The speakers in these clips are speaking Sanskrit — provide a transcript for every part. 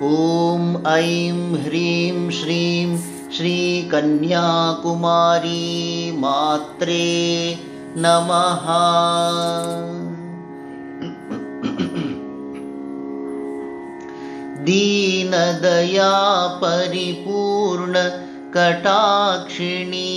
ॐ ऐं ह्रीं श्रीं श्रीकन्याकुमारी मात्रे नमः। दीनदया परिपूर्ण कटाक्षिणी,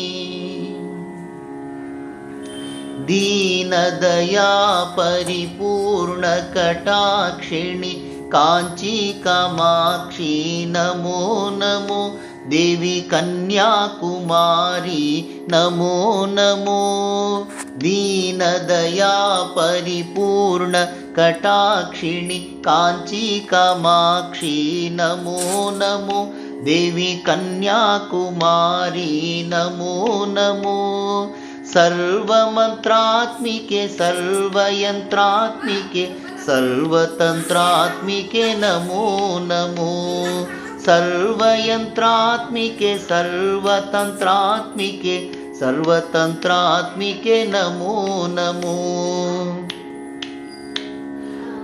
दीनदया परिपूर्ण कटाक्षिणी कांची कामाक्षी नमो नमो। देवी कन्याकुमारी नमो नमो। दीनदया परिपूर्ण कटाक्षिणी कांची कामाक्षी नमो नमो। देवी कन्याकुमारी नमो नमो। सर्वमंत्रात्मिके सर्वयंत्रात्मिके सर्वतंत्रात्मिके नमो नमो। सर्वयंत्रात्मिके सर्वतंत्रात्मिके सर्वतंत्रात्मिके नमो नमो।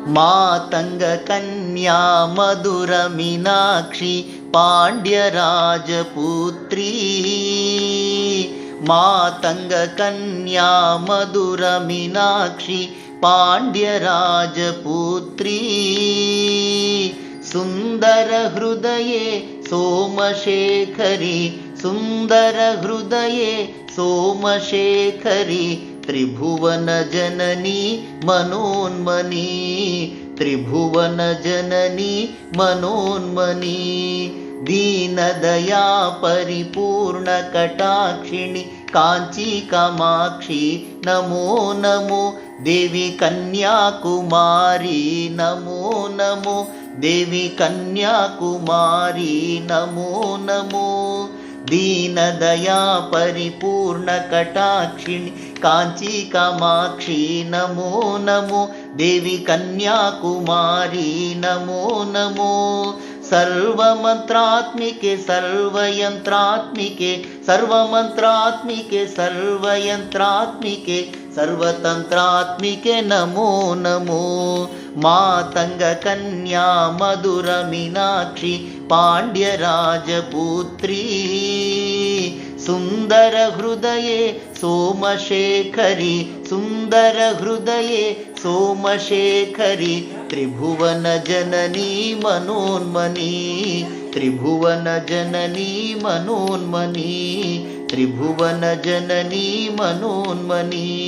मातंग कन्या मधुर मीनाक्षी पांड्यराजपुत्री। मातंग कन्या मधुर मीनाक्षी पांड्यराजपुत्री। सुंदर हृदये सोमशेखरी सुंदर हृदये सोमशेखरी। त्रिभुवन जननी मनोन्मनी त्रिभुवन जननी मनोन्मनी। दीनदया परिपूर्ण कटाक्षिणी कांची कामाक्षी नमो नमो। देवी कन्याकुमारी नमो नमो। देवी कन्याकुमारी नमो नमो। दीनदया परिपूर्ण कटाक्षिणी कांची कामाक्षी नमो नमो। देवी कन्याकुमारी नमो नमो। सर्वमंत्रात्मिके सर्वयंत्रात्मिके सर्वमंत्रात्मिके सर्वयंत्रात्मिके सर्वतंत्रात्मिके नमो नमो। मातंग कन्या मधुर मीनाक्षी पांड्यराजपुत्री। सुंदर हृदये सोमशेखरी सुंदर हृदये सोमशेखरी। त्रिभुवन जननी मनोन्मनी त्रिभुवन जननी मनोन्मनी त्रिभुवन जननी मनोन्मनी।